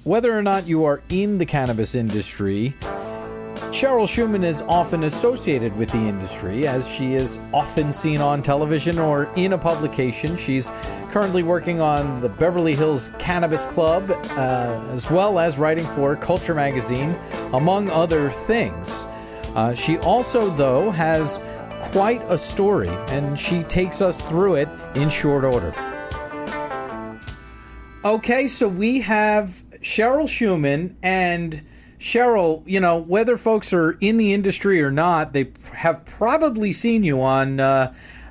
whether or not you are in the cannabis industry, Cheryl Shuman is often associated with the industry, as she is often seen on television or in a publication. She's currently working on the Beverley Hills Cannabis Club, as well as writing for Culture Magazine, among other things. She also, though, has quite a story, and she takes us through it in short order. Okay, so we have Cheryl Shuman, and Cheryl, you know, whether folks are in the industry or not, they have probably seen you on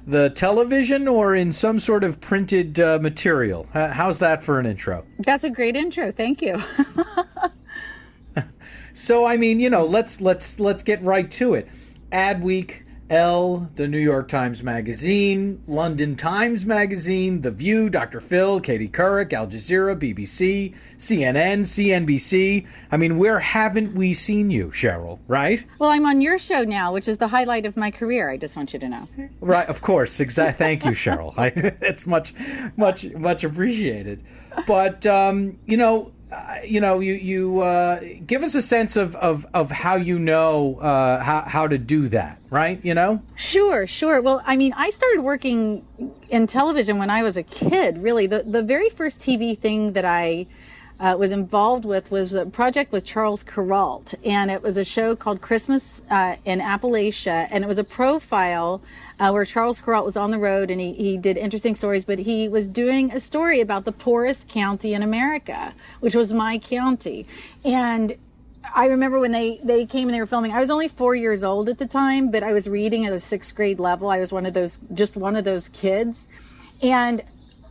the television or in some sort of printed material. How's that for an intro? That's a great intro. Thank you. So, I mean, you know, let's get right to it. Adweek, Elle, the New York Times Magazine, London Times Magazine, The View, Dr. Phil, Katie Couric, Al Jazeera, BBC, CNN, CNBC. I mean, where haven't we seen you, Cheryl, right? Well, I'm on your show now, which is the highlight of my career. I just want you to know. Right, of course. Exactly. Thank you, Cheryl. It's much appreciated. But, you give us a sense of how you know how to do that, right? You know? Sure. Well, I mean, I started working in television when I was a kid, really. The very first TV thing that I was involved with was a project with Charles Kuralt, and it was a show called Christmas in Appalachia, and it was a profile where Charles Kuralt was on the road, and he did interesting stories, but he was doing a story about the poorest county in America, which was my county. And I remember when they came and they were filming, I was only 4 years old at the time, but I was reading at a 6th grade level. I was one of those kids. And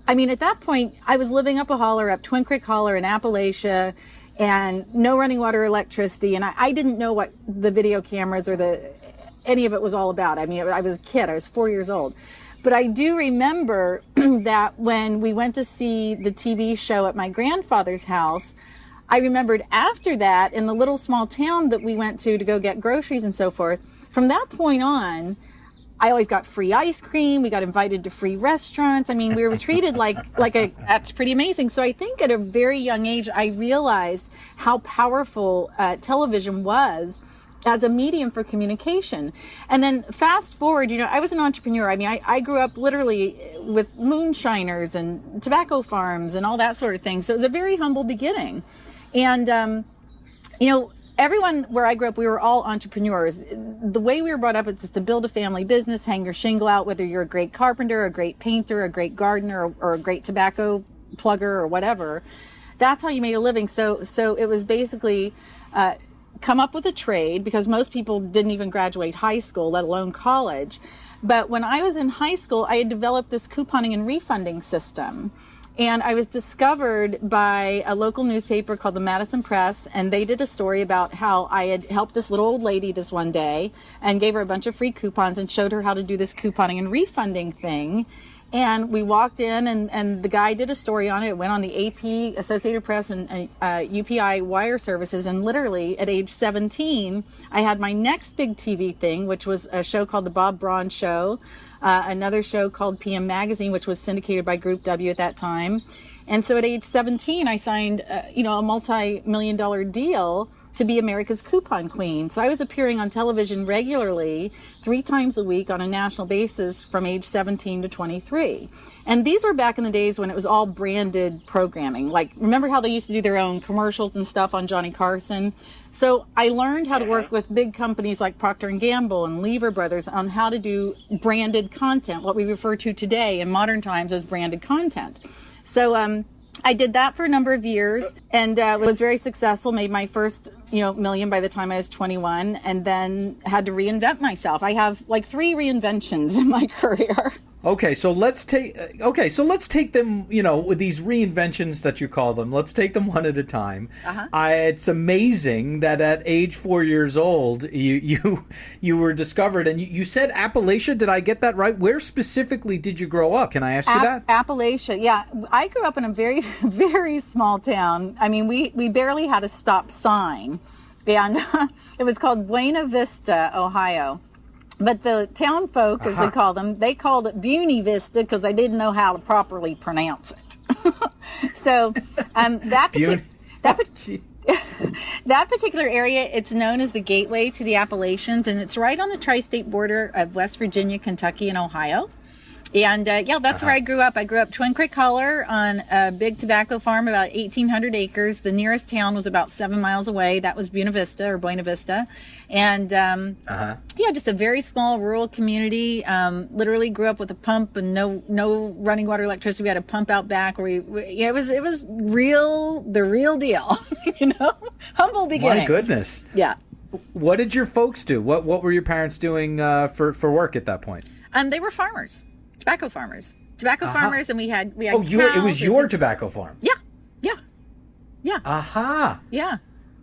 I mean, at that point, I was living up a holler, up Twin Creek Holler in Appalachia, and no running water or electricity. And I didn't know what the video cameras or any of it was all about. I mean, I was a kid. I was 4 years old. But I do remember that when we went to see the TV show at my grandfather's house, I remembered after that, in the little small town that we went to go get groceries and so forth, from that point on, I always got free ice cream. We got invited to free restaurants. I mean, we were treated that's pretty amazing. So I think at a very young age, I realized how powerful television was as a medium for communication. And then fast forward, I was an entrepreneur. I mean, I grew up literally with moonshiners and tobacco farms and all that sort of thing. So it was a very humble beginning. And, everyone where I grew up, we were all entrepreneurs. The way we were brought up is just to build a family business, hang your shingle out, whether you're a great carpenter, a great painter, a great gardener, or a great tobacco plugger or whatever. That's how you made a living. So it was basically come up with a trade, because most people didn't even graduate high school, let alone college. But when I was in high school, I had developed this couponing and refunding system. And I was discovered by a local newspaper called the Madison Press, and they did a story about how I had helped this little old lady this one day and gave her a bunch of free coupons and showed her how to do this couponing and refunding thing. And we walked in, and the guy did a story on it. It went on the AP, Associated Press, and UPI wire services. And literally at age 17, I had my next big TV thing, which was a show called The Bob Braun Show, another show called PM Magazine, which was syndicated by Group W at that time. And so at age 17, I signed, a multi-million-dollar deal to be America's coupon queen. So I was appearing on television regularly 3 times a week on a national basis from age 17 to 23. And these were back in the days when it was all branded programming. Like, remember how they used to do their own commercials and stuff on Johnny Carson? So I learned how to work with big companies like Procter & Gamble and Lever Brothers on how to do branded content, what we refer to today in modern times as branded content. So I did that for a number of years and was very successful, made my first million by the time I was 21, and then had to reinvent myself. I have like 3 reinventions in my career. Okay, so let's take them, with these reinventions that you call them. Let's take them one at a time. Uh-huh. It's amazing that at age 4 years old, you were discovered, and you said Appalachia. Did I get that right? Where specifically did you grow up? Can I ask you that? Appalachia, yeah. I grew up in a very, very small town. I mean, we barely had a stop sign, and it was called Buena Vista, Ohio. But the town folk, as we call them, they called it Buena Vista because they didn't know how to properly pronounce it. So That particular area, it's known as the gateway to the Appalachians, and it's right on the tri-state border of West Virginia, Kentucky, and Ohio. And that's where I grew up. I grew up Twin Creek Holler on a big tobacco farm, about 1,800 acres. The nearest town was about 7 miles away. That was Buena Vista. And just a very small rural community. Literally grew up with a pump and no running water, electricity. We had a pump out back where it was the real deal. Humble beginnings. My goodness. Yeah. What did your folks do? What were your parents doing for work at that point? They were farmers. Tobacco farmers, and we had Oh, it was your tobacco farm. Yeah. Aha. Yeah.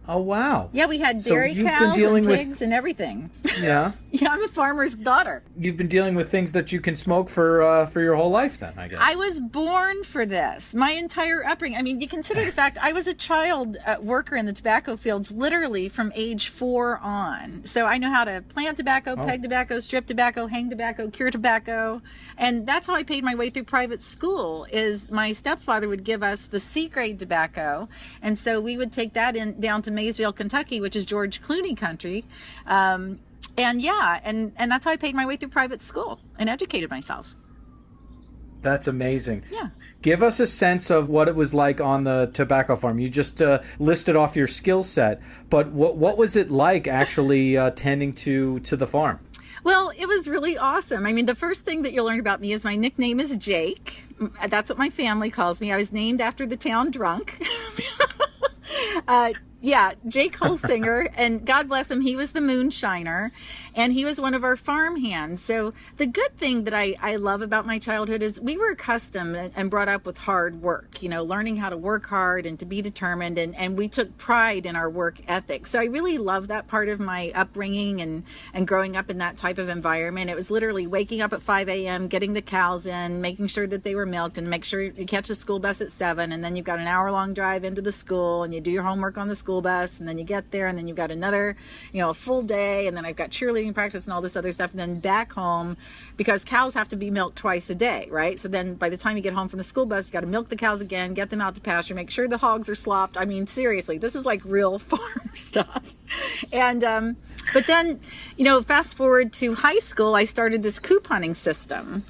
Oh, wow. Yeah, we had dairy cows and pigs and everything. Yeah. Yeah, I'm a farmer's daughter. You've been dealing with things that you can smoke for your whole life then, I guess. I was born for this. My entire upbringing. I mean, you consider the fact I was a child worker in the tobacco fields literally from age 4 on. So I know how to plant tobacco, peg tobacco, strip tobacco, hang tobacco, cure tobacco. And that's how I paid my way through private school, is my stepfather would give us the C-grade tobacco. And so we would take that down to Maysville, Kentucky, which is George Clooney country. And that's how I paid my way through private school and educated myself. That's amazing. Yeah. Give us a sense of what it was like on the tobacco farm. You just listed off your skill set, but what was it like actually tending to the farm? Well, it was really awesome. I mean, the first thing that you'll learn about me is my nickname is Jake. That's what my family calls me. I was named after the town Drunk. Jake Holsinger, and God bless him, he was the moonshiner, and he was one of our farm hands. So the good thing that I love about my childhood is we were accustomed and brought up with hard work, learning how to work hard and to be determined, and we took pride in our work ethic. So I really love that part of my upbringing and growing up in that type of environment. It was literally waking up at 5 a.m., getting the cows in, making sure that they were milked, and make sure you catch the school bus at 7, and then you've got an hour-long drive into the school, and you do your homework on the school bus, and then you get there, and then you've got another a full day, and then I've got cheerleading practice and all this other stuff, and then back home, because cows have to be milked twice a day, right? So then by the time you get home from the school bus, you got to milk the cows again, get them out to pasture, make sure the hogs are slopped. I mean, seriously, this is like real farm stuff. And but then fast forward to high school, I started this couponing system.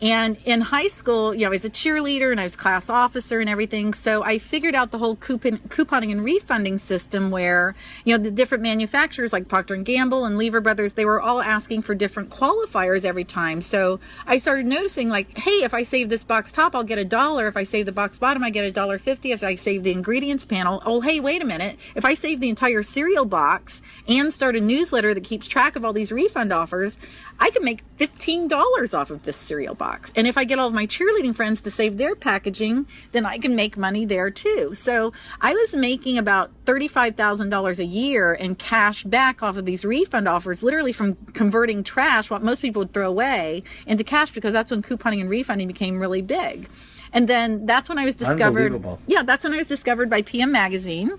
And in high school, I was a cheerleader and I was class officer and everything. So I figured out the whole couponing and refunding system where, the different manufacturers like Procter & Gamble and Lever Brothers, they were all asking for different qualifiers every time. So I started noticing like, hey, if I save this box top, I'll get $1. If I save the box bottom, I get $1.50. If I save the ingredients panel, oh, hey, wait a minute. If I save the entire cereal box and start a newsletter that keeps track of all these refund offers, I can make $15 off of this cereal box. And if I get all of my cheerleading friends to save their packaging, then I can make money there too. So I was making about $35,000 a year in cash back off of these refund offers, literally from converting trash, what most people would throw away, into cash, because that's when couponing and refunding became really big. And then that's when I was discovered. Unbelievable. Yeah, that's when I was discovered by PM Magazine.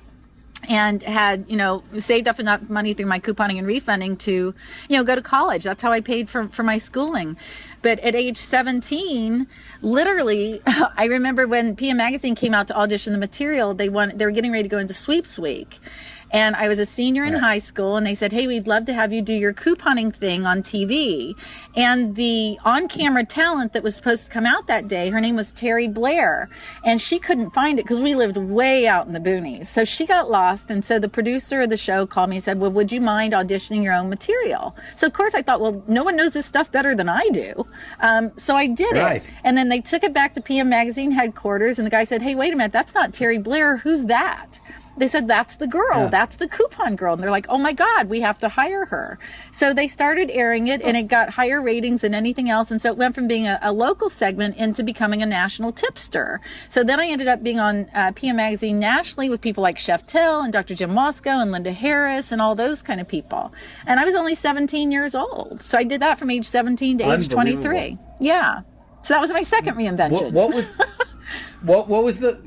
And had, saved up enough money through my couponing and refunding to, go to college. That's how I paid for my schooling. But at age 17, literally, I remember when PM Magazine came out to audition the material, they were getting ready to go into Sweeps Week. And I was a senior in high school, and they said, hey, we'd love to have you do your couponing thing on TV. And the on-camera talent that was supposed to come out that day, her name was Terry Blair, and she couldn't find it because we lived way out in the boonies. So she got lost, and so the producer of the show called me and said, well, would you mind auditioning your own material? So, of course, I thought, well, no one knows this stuff better than I do. So I did it. And then they took it back to PM Magazine headquarters, and the guy said, hey, wait a minute, that's not Terry Blair. Who's that? They said, that's the girl. Yeah. That's the coupon girl. And they're like, oh my God, we have to hire her. So they started airing it, and it got higher ratings than anything else. And so it went from being a local segment into becoming a national tipster. So then I ended up being on PM Magazine nationally with people like Chef Till and Dr. Jim Wasco and Linda Harris and all those kind of people. And I was only 17 years old. So I did that from age 17 to age 23. Yeah. So that was my second reinvention. What was... What was the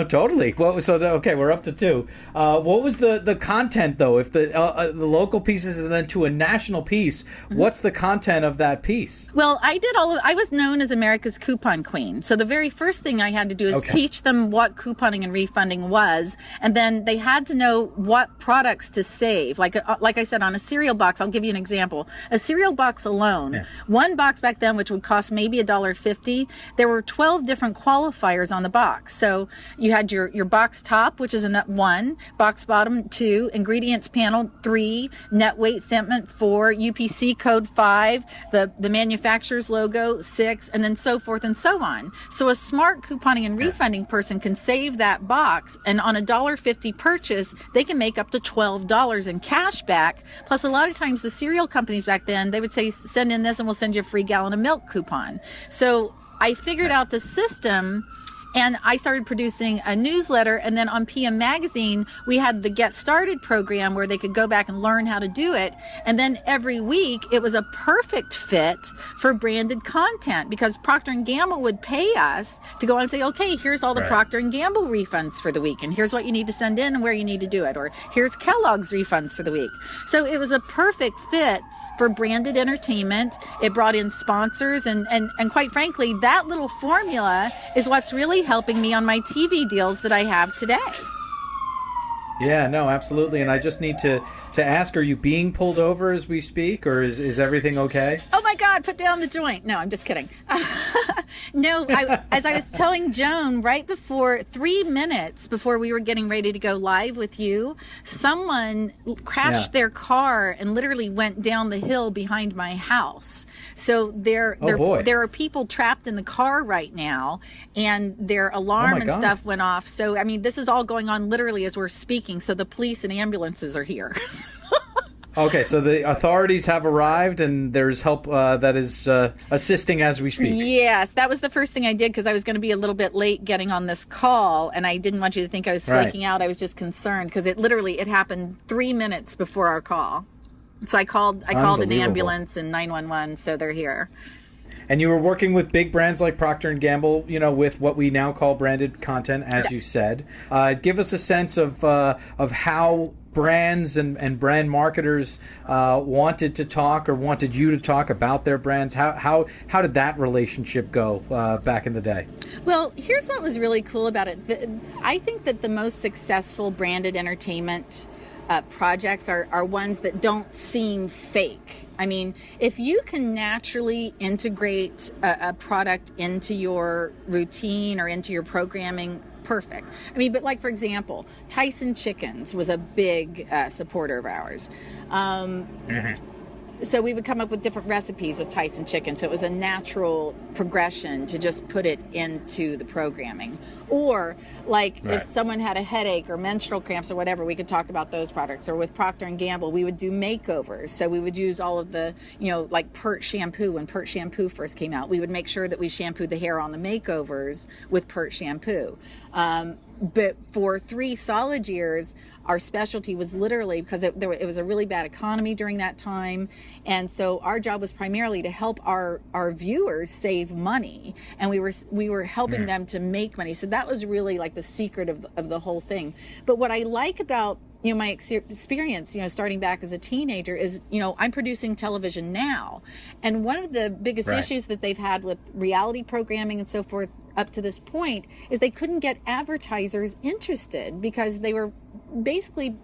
totally. What was okay, we're up to two. What was the content though? If the local pieces and then to a national piece, what's the content of that piece? Well, I was known as America's coupon queen. So the very first thing I had to do is teach them what couponing and refunding was, and then they had to know what products to save. Like I said, on a cereal box, I'll give you an example. A cereal box alone, one box back then, which would cost maybe $1.50, there were 12 different qualifiers on the box. So you had your box top, which is a 1, box bottom 2, ingredients panel 3, net weight statement 4, UPC code 5, the manufacturer's logo 6, and then so forth and so on. So a smart couponing and refunding person can save that box, and on a $1.50 purchase, they can make up to $12 in cash back. Plus, a lot of times the cereal companies back then, they would say, send in this and we'll send you a free gallon of milk coupon. So I figured out the system, and I started producing a newsletter. And then on PM Magazine, we had the Get Started program where they could go back and learn how to do it. And then every week, it was a perfect fit for branded content, because Procter & Gamble would pay us to go on and say, okay, here's all the Procter & Gamble refunds for the week, and here's what you need to send in and where you need to do it. Or here's Kellogg's refunds for the week. So it was a perfect fit for branded entertainment. It brought in sponsors, and quite frankly, that little formula is what's really helping me on my TV deals that I have today. Yeah, no, absolutely. And I just need to ask, are you being pulled over as we speak, or is everything okay? Oh my God, put down the joint. No, I'm just kidding. No, as I was telling Joan, right before 3 minutes before we were getting ready to go live with you, someone crashed their car and literally went down the hill behind my house. So there are people trapped in the car right now, and their alarm and stuff went off. So, I mean, this is all going on literally as we're speaking. So the police and ambulances are here. Okay, so the authorities have arrived, and there's help that is assisting as we speak. Yes, that was the first thing I did, because I was going to be a little bit late getting on this call, and I didn't want you to think I was freaking out. I was just concerned, because it happened 3 minutes before our call. So I called an ambulance and 911, so they're here. And you were working with big brands like Procter & Gamble, with what we now call branded content, as you said. Give us a sense of how brands and brand marketers wanted to talk, or wanted you to talk about their brands. How did that relationship go back in the day? Well, here's what was really cool about it. I think that the most successful branded entertainment projects are ones that don't seem fake. I mean, if you can naturally integrate a product into your routine or into your programming, perfect. I mean, but like, for example, Tyson Chickens was a big supporter of ours. So we would come up with different recipes with Tyson Chicken. So it was a natural progression to just put it into the programming. Or like if someone had a headache or menstrual cramps or whatever, we could talk about those products. Or with Procter & Gamble, we would do makeovers. So we would use all of the, like Pert shampoo. When Pert shampoo first came out, we would make sure that we shampooed the hair on the makeovers with Pert shampoo. But for 3 solid years, our specialty was literally, because it was a really bad economy during that time. And so our job was primarily to help our viewers save money. And we were helping them to make money. So that was really like the secret of the whole thing. But what I like about my experience, starting back as a teenager is, I'm producing television now. And one of the biggest issues that they've had with reality programming and so forth up to this point is they couldn't get advertisers interested, because they were basically,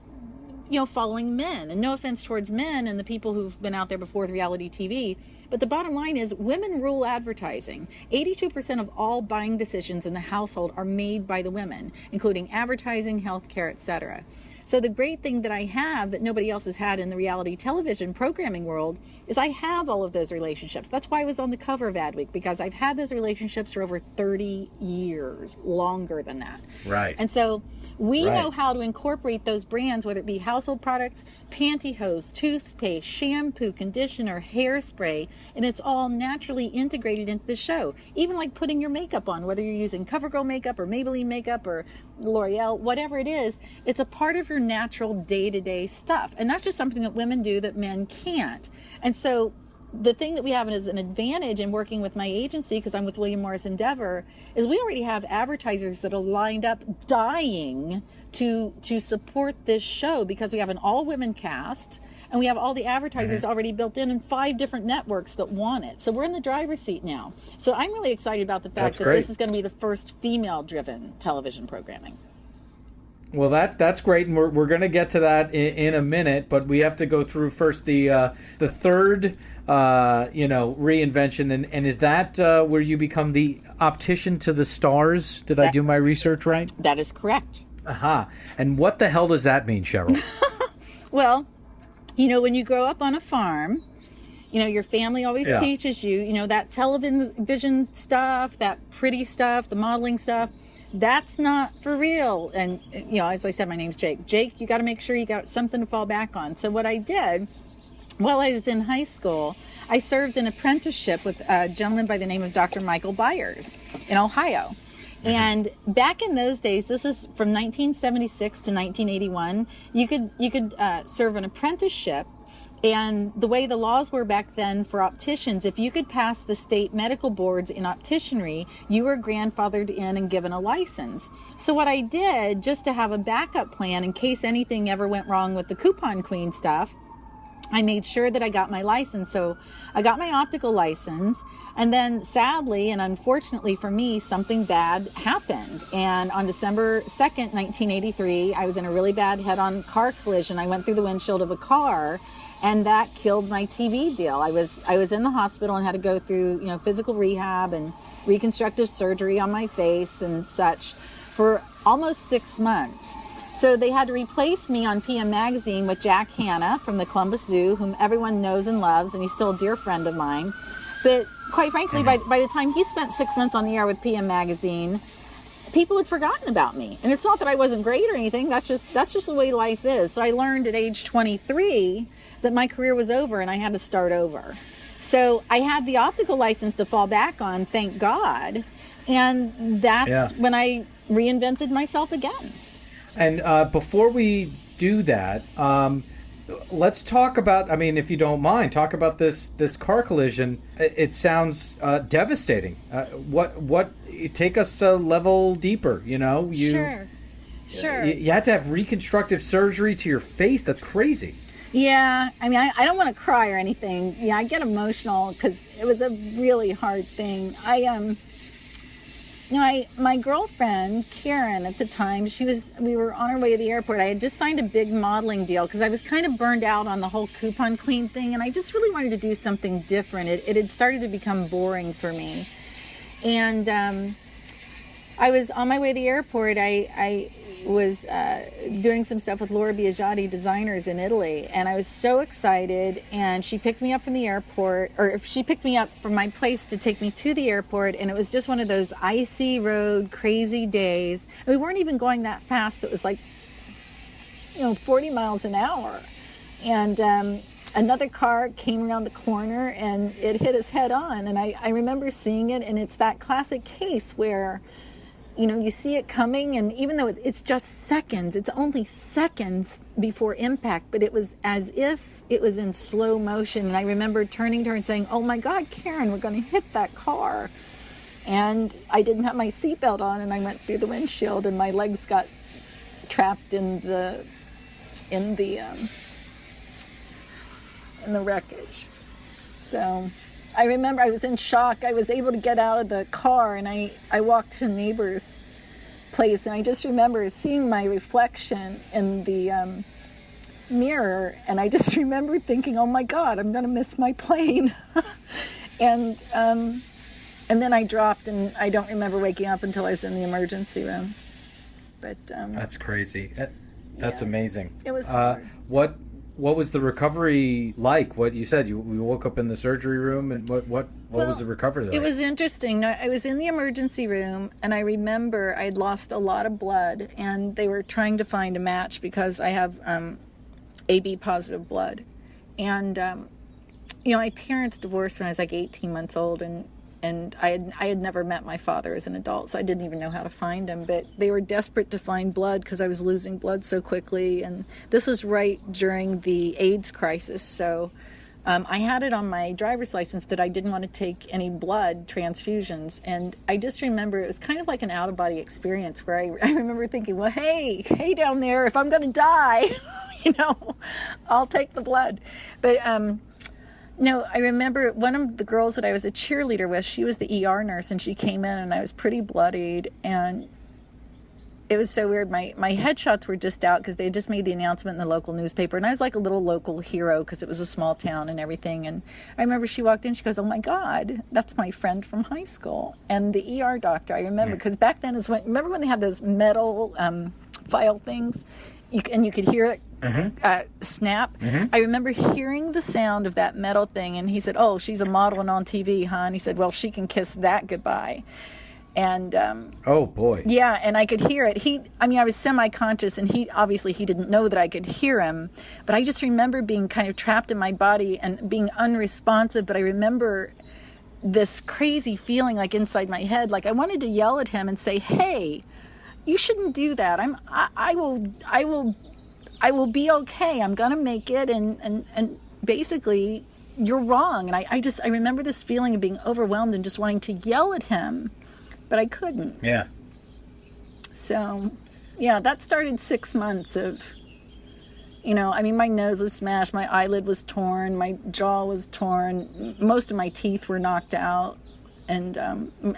following men. And no offense towards men and the people who've been out there before with reality TV, but the bottom line is women rule advertising. 82% of all buying decisions in the household are made by the women, including advertising, healthcare, etc. So the great thing that I have that nobody else has had in the reality television programming world is I have all of those relationships. That's why I was on the cover of Adweek, because I've had those relationships for over 30 years, longer than that. Right. And so we know how to incorporate those brands, whether it be household products, pantyhose, toothpaste, shampoo, conditioner, hairspray, and it's all naturally integrated into the show. Even like putting your makeup on, whether you're using CoverGirl makeup or Maybelline makeup or L'Oreal, whatever it is, it's a part of your natural day-to-day stuff. And that's just something that women do that men can't. And so the thing that we have as an advantage in working with my agency, because I'm with William Morris Endeavor, is we already have advertisers that are lined up dying to support this show, because we have an all-women cast and we have all the advertisers already built in and 5 different networks that want it. So we're in the driver's seat now. So I'm really excited about the fact that this is going to be the first female-driven television programming. Well, that's great, and we're going to get to that in a minute, but we have to go through first the third reinvention, and is that where you become the optician to the stars? Did I do my research right? That is correct. Aha. And what the hell does that mean, Cheryl? Well, when you grow up on a farm, your family always teaches you, that television stuff, that pretty stuff, the modeling stuff, that's not for real. And, as I said, my name's Jake. Jake, you got to make sure you got something to fall back on. So what I did, while I was in high school, I served an apprenticeship with a gentleman by the name of Dr. Michael Byers in Ohio. And back in those days, this is from 1976 to 1981, you could serve an apprenticeship. And the way the laws were back then for opticians, if you could pass the state medical boards in opticianry, you were grandfathered in and given a license. So what I did, just to have a backup plan in case anything ever went wrong with the Coupon Queen stuff, I made sure that I got my license. So I got my optical license, and then sadly and unfortunately for me, something bad happened. And on December 2nd, 1983, I was in a really bad head-on car collision. I went through the windshield of a car, and that killed my TV deal. I was in the hospital and had to go through, physical rehab and reconstructive surgery on my face and such for almost 6 months. So they had to replace me on PM Magazine with Jack Hanna from the Columbus Zoo, whom everyone knows and loves, and he's still a dear friend of mine. But quite frankly, by the time he spent 6 months on the air with PM Magazine, people had forgotten about me. And it's not that I wasn't great or anything. That's just the way life is. So I learned at age 23 that my career was over and I had to start over. So I had the optical license to fall back on, thank God. And that's when I reinvented myself again. And before we do that, let's talk about, if you don't mind, talk about this car collision. It sounds devastating. Take us a level deeper, Sure. You had to have reconstructive surgery to your face. That's crazy. Yeah, I don't want to cry or anything. Yeah, I get emotional because it was a really hard thing. My girlfriend, Karen, at the time, we were on our way to the airport. I had just signed a big modeling deal because I was kind of burned out on the whole Coupon Queen thing, and I just really wanted to do something different. It had started to become boring for me. And I was on my way to the airport. I was doing some stuff with Laura Biagiotti Designers in Italy, and I was so excited, and she picked me up from the airport, or she picked me up from my place to take me to the airport, and it was just one of those icy road, crazy days. We weren't even going that fast. It was like, 40 miles an hour. And another car came around the corner, and it hit us head on, and I remember seeing it, and it's that classic case where you see it coming, and even though it's just seconds, it's only seconds before impact, but it was as if it was in slow motion. And I remember turning to her and saying, "Oh my God, Karen, we're going to hit that car." And I didn't have my seatbelt on, and I went through the windshield, and my legs got trapped in the wreckage. So I remember I was in shock. I was able to get out of the car, and I walked to a neighbor's place, and I just remember seeing my reflection in the mirror, and I just remember thinking, "Oh my God, I'm going to miss my plane." And then I dropped, and I don't remember waking up until I was in the emergency room. But that's crazy. That's amazing. It was hard. What was the recovery like? What you said, you woke up in the surgery room, and what was the recovery like? It was interesting. I was in the emergency room, and I remember I'd lost a lot of blood, and they were trying to find a match because I have AB positive blood. And my parents divorced when I was like 18 months old, and I had never met my father as an adult, so I didn't even know how to find him. But they were desperate to find blood because I was losing blood so quickly. And this was right during the AIDS crisis. So I had it on my driver's license that I didn't want to take any blood transfusions. And I just remember it was kind of like an out-of-body experience where I remember thinking, well, hey down there, if I'm going to die, I'll take the blood. But no, I remember one of the girls that I was a cheerleader with, she was the ER nurse, and she came in and I was pretty bloodied, and it was so weird. My headshots were just out because they had just made the announcement in the local newspaper, and I was like a little local hero because it was a small town and everything. And I remember she walked in, she goes, "Oh my God, that's my friend from high school." And the ER doctor, I remember, because back then remember when they had those metal file things, and you could hear it snap. I remember hearing the sound of that metal thing, and he said, "Oh, she's a model and on TV, huh?" And he said, "Well, she can kiss that goodbye." And oh boy, yeah, and I could hear it. I was semi-conscious, and he didn't know that I could hear him, but I just remember being kind of trapped in my body and being unresponsive. But I remember this crazy feeling like inside my head, like I wanted to yell at him and say, "Hey, you shouldn't do that. I will be okay. I'm gonna make it." And basically, you're wrong. And I remember this feeling of being overwhelmed and just wanting to yell at him. But I couldn't. Yeah. So, yeah, that started 6 months of, my nose was smashed, my eyelid was torn, my jaw was torn, most of my teeth were knocked out, and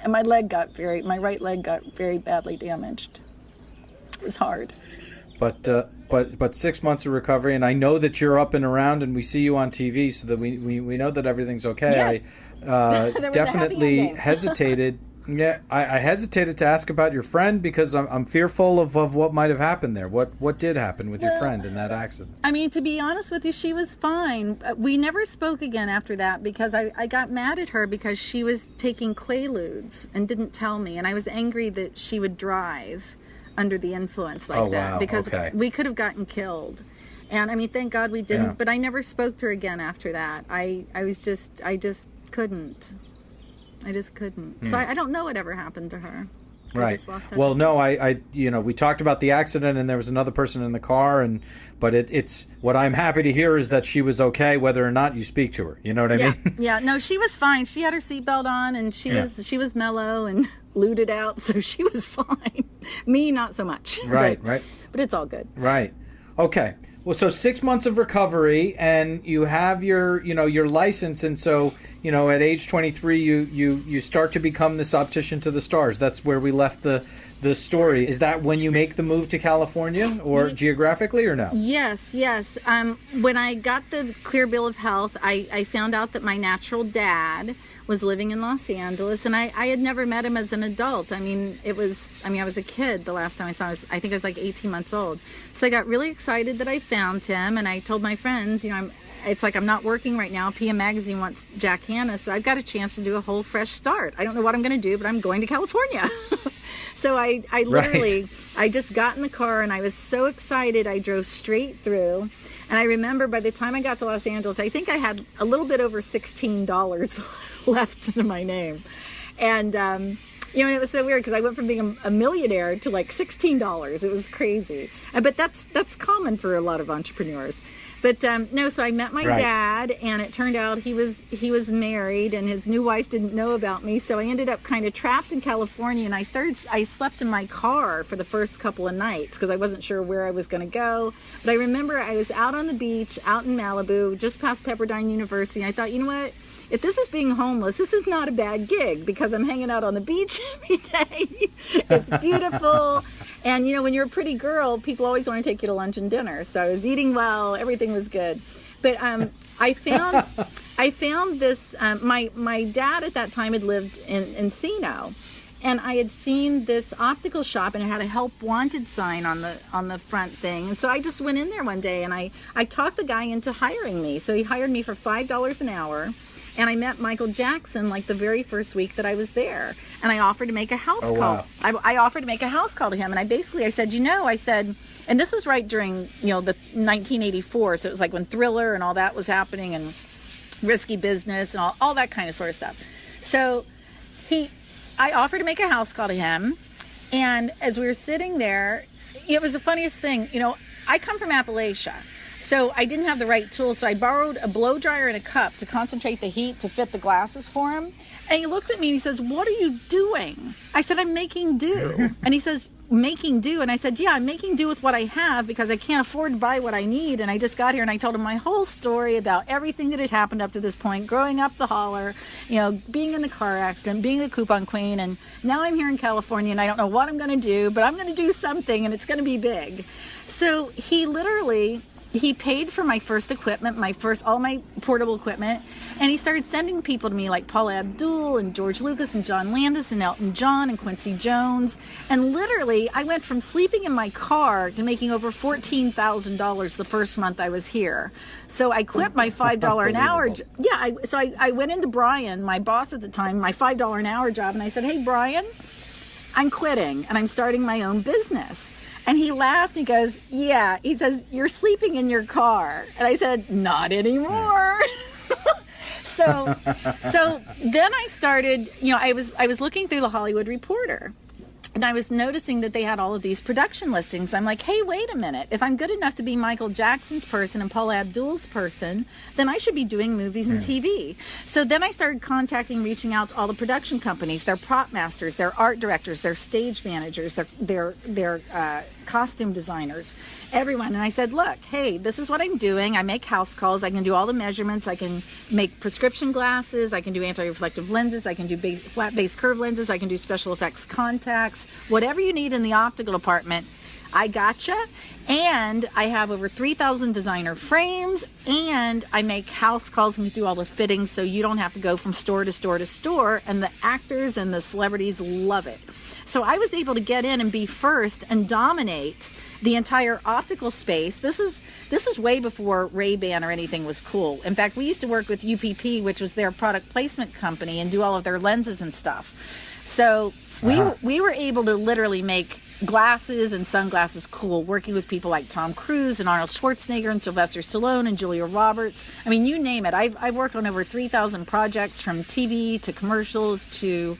my right leg got very badly damaged. It was hard. But 6 months of recovery, and I know that you're up and around, and we see you on TV, so that we know that everything's okay. Yes. I definitely hesitated. Yeah, I hesitated to ask about your friend because I'm fearful of what might have happened there. What did happen with your friend in that accident? To be honest with you, she was fine. We never spoke again after that because I got mad at her because she was taking Quaaludes and didn't tell me. And I was angry that she would drive under the influence like that. Wow. Because okay. we could have gotten killed. And thank God we didn't. Yeah. But I never spoke to her again after that. I just couldn't. I just couldn't. So I don't know what ever happened to her. Right. I just lost touch Well, with no, her. we talked about the accident, and there was another person in the car, but it's what I'm happy to hear is that she was okay, whether or not you speak to her. You know what I mean? Yeah. No, she was fine. She had her seatbelt on, and she was mellow and looted out, so she was fine. Me, not so much. Right. But it's all good. Right. Okay. Well, so 6 months of recovery, and you have your license, and so at age 23, you start to become this optician to the stars. That's where we left the story. Is that when you make the move to California, or geographically, or no? Yes. When I got the clear bill of health, I found out that my natural dad was living in Los Angeles, and I had never met him as an adult. I was a kid the last time I saw him. I think I was like 18 months old. So I got really excited that I found him, and I told my friends, it's like I'm not working right now. PM Magazine wants Jack Hanna, so I've got a chance to do a whole fresh start. I don't know what I'm going to do, but I'm going to California. So I literally, I just got in the car, and I was so excited. I drove straight through. And I remember by the time I got to Los Angeles, I think I had a little bit over $16 left in my name. And, it was so weird because I went from being a millionaire to like $16. It was crazy. But that's common for a lot of entrepreneurs. But so I met my dad, and it turned out he was married, and his new wife didn't know about me. So I ended up kind of trapped in California, and I slept in my car for the first couple of nights because I wasn't sure where I was going to go. But I remember I was out on the beach, out in Malibu, just past Pepperdine University. And I thought, you know what? If this is being homeless, this is not a bad gig because I'm hanging out on the beach every day. It's beautiful. And, when you're a pretty girl, people always want to take you to lunch and dinner. So I was eating well. Everything was good. But I found this. My dad at that time had lived in Encino. And I had seen this optical shop, and it had a help wanted sign on the front thing. And so I just went in there one day, and I talked the guy into hiring me. So he hired me for $5 an hour. And I met Michael Jackson like the very first week that I was there. And I offered to make a house call. Wow. I offered to make a house call to him. And I said, and this was right during, the 1984. So it was like when Thriller and all that was happening, and Risky Business and all that kind of sort of stuff. So I offered to make a house call to him. And as we were sitting there, it was the funniest thing. I come from Appalachia. So I didn't have the right tools. So I borrowed a blow dryer and a cup to concentrate the heat to fit the glasses for him. And he looked at me and he says, "What are you doing?" I said, "I'm making do." And he says, "Making do?" And I said, "Yeah, I'm making do with what I have because I can't afford to buy what I need." And I just got here and I told him my whole story about everything that had happened up to this point, growing up the holler, being in the car accident, being the coupon queen. And now I'm here in California and I don't know what I'm going to do, but I'm going to do something and it's going to be big. So he paid for my first equipment, all my portable equipment, and he started sending people to me like Paula Abdul and George Lucas and John Landis and Elton John and Quincy Jones. And literally, I went from sleeping in my car to making over $14,000 the first month I was here. So I quit my $5 an hour. So I went into Brian, my boss at the time, my $5 an hour job, and I said, "Hey, Brian, I'm quitting and I'm starting my own business." And he laughed. He goes, "Yeah." He says, "You're sleeping in your car." And I said, "Not anymore." So then I started, I was looking through the Hollywood Reporter. And I was noticing that they had all of these production listings. I'm like, hey, wait a minute. If I'm good enough to be Michael Jackson's person and Paula Abdul's person, then I should be doing movies and TV. So then I started reaching out to all the production companies, their prop masters, their art directors, their stage managers, their costume designers, everyone. And I said, look, hey, this is what I'm doing. I make house calls. I can do all the measurements. I can make prescription glasses. I can do anti-reflective lenses. I can do flat base curve lenses. I can do special effects contacts. Whatever you need in the optical department, I gotcha. And I have over 3,000 designer frames, and I make house calls and do all the fittings so you don't have to go from store to store to store, and the actors and the celebrities love it. So I was able to get in and be first and dominate the entire optical space. This is way before Ray-Ban or anything was cool. In fact, we used to work with UPP, which was their product placement company, and do all of their lenses and stuff. So we were able to literally make glasses and sunglasses cool, working with people like Tom Cruise and Arnold Schwarzenegger and Sylvester Stallone and Julia Roberts. I mean, you name it. I've worked on over 3,000 projects, from TV to commercials to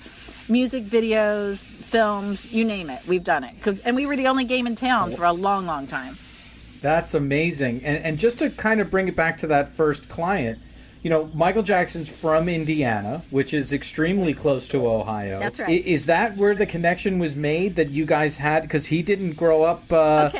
music videos, films, you name it. We've done it. And we were the only game in town for a long, long time. That's amazing. And just to kind of bring it back to that first client, Michael Jackson's from Indiana, which is extremely close to Ohio. That's right. Is that where the connection was made that you guys had? Because he didn't grow up, before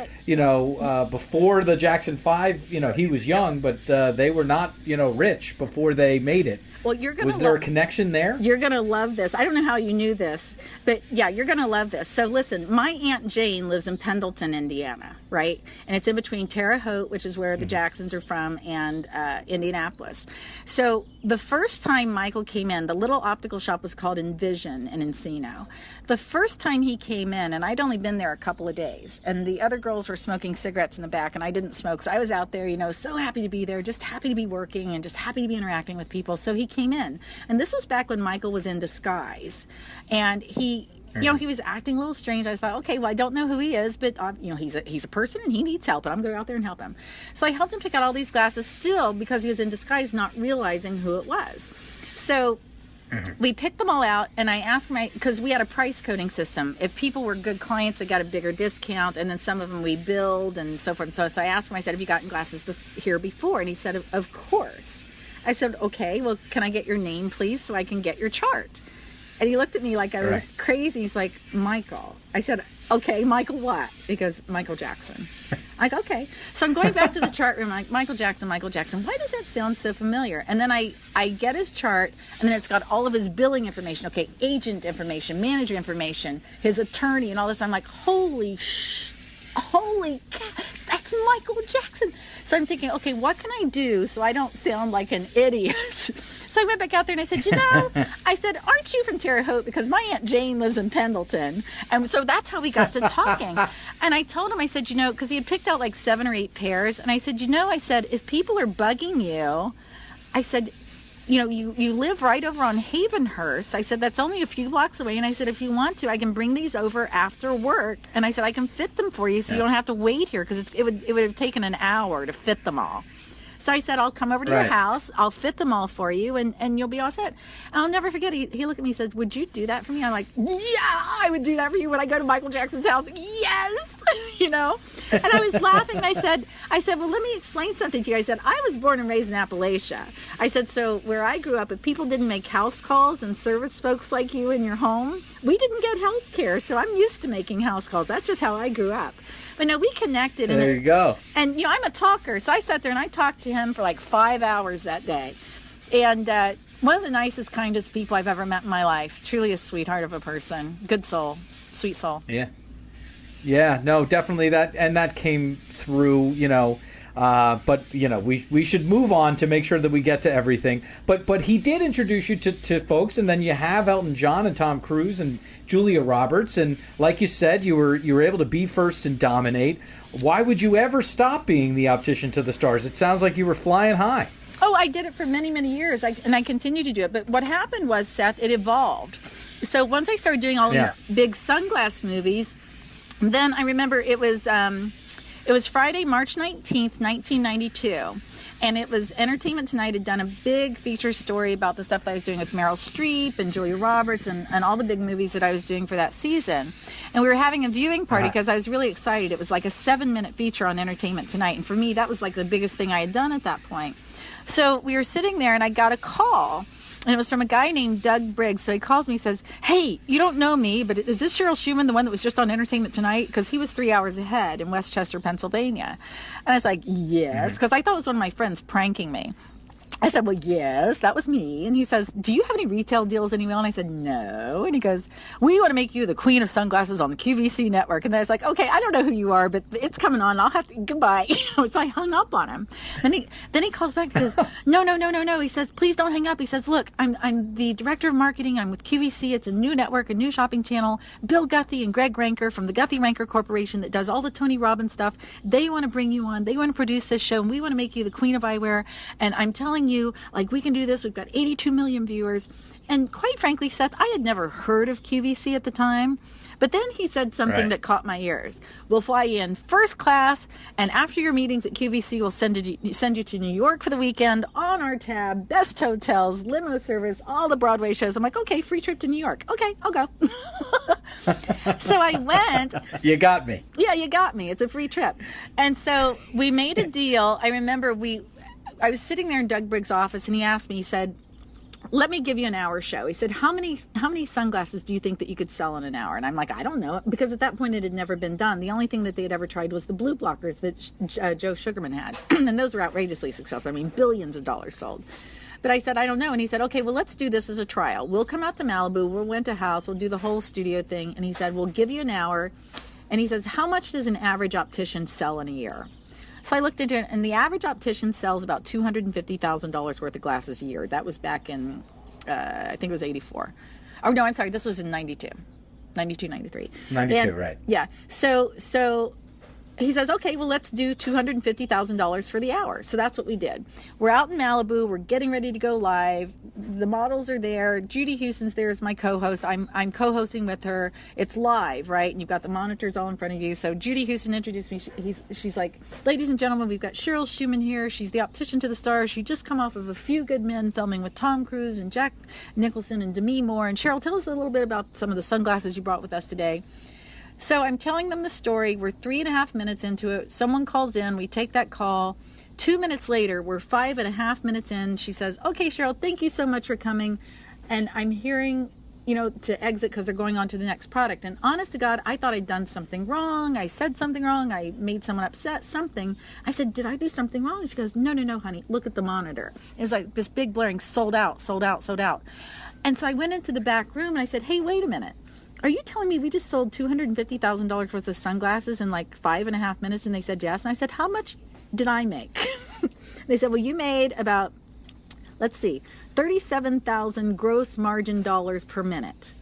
the Jackson 5. He was young, but they were not, rich before they made it. Well, was there a connection there? You're going to love this. I don't know how you knew this, but yeah, you're going to love this. So listen, my Aunt Jane lives in Pendleton, Indiana, right? And it's in between Terre Haute, which is where the Jacksons are from, and Indianapolis. So the first time Michael came in, the little optical shop was called Envision in Encino. The first time he came in, and I'd only been there a couple of days, and the other girls were smoking cigarettes in the back, and I didn't smoke. So I was out there, so happy to be there, just happy to be working and just happy to be interacting with people. So he came in, and this was back when Michael was in disguise, and he was acting a little strange. I thought, okay, well, I don't know who he is, but he's a person and he needs help, and I'm going to go out there and help him. So I helped him pick out all these glasses, still because he was in disguise, not realizing who it was. So we picked them all out, and I asked because we had a price coding system. If people were good clients, they got a bigger discount, and then some of them we billed and so forth. So I asked him, I said, have you gotten glasses here before? And he said, of course. I said, okay, well, can I get your name, please, so I can get your chart? And he looked at me like I was crazy. He's like, Michael. I said, okay, Michael what? He goes, Michael Jackson. I go, okay. So I'm going back to the chart room. I'm like, Michael Jackson. Why does that sound so familiar? And then I get his chart, and then it's got all of his billing information. Okay, agent information, manager information, his attorney, and all this. I'm like, holy cow, that's Michael Jackson. So I'm thinking, okay, what can I do so I don't sound like an idiot? So I went back out there and I said, I said, aren't you from Terre Haute? Because my Aunt Jane lives in Pendleton. And so that's how we got to talking. And I told him, I said, because he had picked out like 7 or 8 pairs. And I said, if people are bugging you, I said, you live right over on Havenhurst. I said, that's only a few blocks away. And I said, if you want to, I can bring these over after work. And I said, I can fit them for you so you don't have to wait here, because it would have taken an hour to fit them all. So I said, I'll come over to your house. I'll fit them all for you, and you'll be all set. And I'll never forget, he looked at me and said, would you do that for me? I'm like, yeah, I would do that for you when I go to Michael Jackson's house. Yes. you know? And I was laughing. I said, well, let me explain something to you. I said, I was born and raised in Appalachia. I said, so where I grew up, if people didn't make house calls and service folks like you in your home, we didn't get health care. So I'm used to making house calls. That's just how I grew up. But no, we connected. There you go. And, you know, I'm a talker. So I sat there and I talked to him for like 5 hours that day. And one of the nicest, kindest people I've ever met in my life. Truly a sweetheart of a person. Good soul. Sweet soul. Yeah. Yeah, no, definitely that came through, you know, but, you know, we should move on to make sure that we get to everything. But he did introduce you to folks, and then you have Elton John and Tom Cruise and Julia Roberts. And like you said, you were able to be first and dominate. Why would you ever stop being the optician to the stars? It sounds like you were flying high. Oh, I did it for many, many years, and I continue to do it. But what happened was, Seth, it evolved. So once I started doing all these big sunglass movies, then I remember it was Friday, March 19th, 1992. And it was Entertainment Tonight had done a big feature story about the stuff that I was doing with Meryl Streep and Julia Roberts and all the big movies that I was doing for that season. And we were having a viewing party because I was really excited. It was like a 7-minute feature on Entertainment Tonight. And for me, that was like the biggest thing I had done at that point. So we were sitting there and I got a call. And it was from a guy named Doug Briggs. So he calls me, he says, hey, you don't know me, but is this Cheryl Shuman, the one that was just on Entertainment Tonight? Because he was 3 hours ahead in Westchester, Pennsylvania. And I was like, yes, because I thought it was one of my friends pranking me. I said, well, yes, that was me. And he says, do you have any retail deals anywhere? And I said, no. And he goes, we want to make you the queen of sunglasses on the QVC network. And I was like, okay, I don't know who you are, but it's coming on. I'll have to, goodbye. So I hung up on him. Then he calls back and goes, no. He says, please don't hang up. He says, look, I'm the director of marketing. I'm with QVC. It's a new network, a new shopping channel. Bill Guthrie and Greg Ranker from the Guthrie Ranker Corporation that does all the Tony Robbins stuff. They want to bring you on. They want to produce this show, and we want to make you the queen of eyewear. And I'm telling you, like, we can do this. We've got 82 million viewers. And quite frankly, Seth, I had never heard of QVC at the time. But then he said something that caught my ears. We'll fly you in first class, and after your meetings at QVC, we'll send you to New York for the weekend on our tab, best hotels, limo service, all the Broadway shows. I'm like, okay, free trip to New York. Okay, I'll go. So I went. You got me. Yeah, you got me. It's a free trip. And so we made a deal. I remember I was sitting there in Doug Briggs' office, and he asked me, he said, let me give you an hour show. He said, how many sunglasses do you think that you could sell in an hour? And I'm like, I don't know, because at that point it had never been done. The only thing that they had ever tried was the blue blockers that Joe Sugarman had. And those were outrageously successful. I mean, billions of dollars sold. But I said, I don't know. And he said, okay, well, let's do this as a trial. We'll come out to Malibu. We'll rent a house. We'll do the whole studio thing. And he said, we'll give you an hour. And he says, how much does an average optician sell in a year? So I looked into it, and the average optician sells about $250,000 worth of glasses a year. That was back in, I think it was 84. Oh, no, I'm sorry. This was in 92, 93. 92, right. Yeah. So he says, okay, well, let's do $250,000 for the hour. So that's what we did. We're out in Malibu. We're getting ready to go live. The models are there. Judy Houston's there as my co-host. I'm co-hosting with her. It's live, right? And you've got the monitors all in front of you. So Judy Houston introduced me. She's like, ladies and gentlemen, we've got Cheryl Shuman here. She's the optician to the stars. She just come off of A Few Good Men filming with Tom Cruise and Jack Nicholson and Demi Moore. And Cheryl, tell us a little bit about some of the sunglasses you brought with us today. So I'm telling them the story. We're 3.5 minutes into it. Someone calls in. We take that call. 2 minutes later, we're 5.5 minutes in. She says, okay, Cheryl, thank you so much for coming. And I'm hearing, to exit because they're going on to the next product. And honest to God, I thought I'd done something wrong. I said something wrong. I made someone upset, something. I said, did I do something wrong? And she goes, no, honey, look at the monitor. It was like this big blaring, sold out. And so I went into the back room and I said, hey, wait a minute. Are you telling me we just sold $250,000 worth of sunglasses in like 5.5 minutes? And they said yes. And I said, how much did I make? They said, well, you made about, let's see, 37,000 gross margin dollars per minute.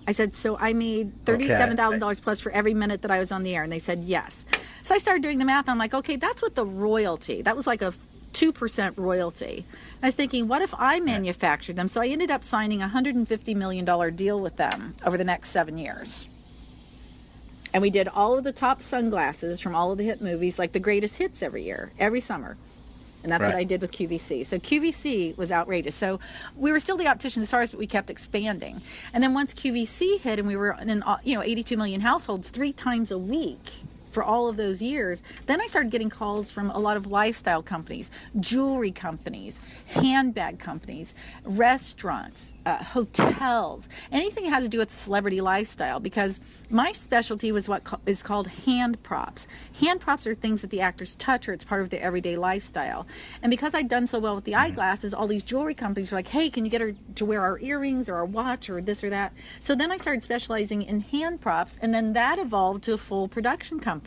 I said, so I made $37,000 plus for every minute that I was on the air. And they said yes. So I started doing the math. I'm like, okay, that's what the royalty, that was like a 2% royalty. I was thinking, what if I manufactured them? So I ended up signing a $150 million deal with them over the next 7 years. And we did all of the top sunglasses from all of the hit movies, like the greatest hits every year, every summer. And that's what I did with QVC. So QVC was outrageous. So we were still the optician to stars, but we kept expanding. And then once QVC hit and we were in 82 million households 3 times a week for all of those years. Then I started getting calls from a lot of lifestyle companies, jewelry companies, handbag companies, restaurants, hotels, anything that has to do with celebrity lifestyle, because my specialty was what is called hand props. Hand props are things that the actors touch, or it's part of their everyday lifestyle. And because I'd done so well with the eyeglasses, all these jewelry companies were like, hey, can you get her to wear our earrings or our watch or this or that? So then I started specializing in hand props, and then that evolved to a full production company.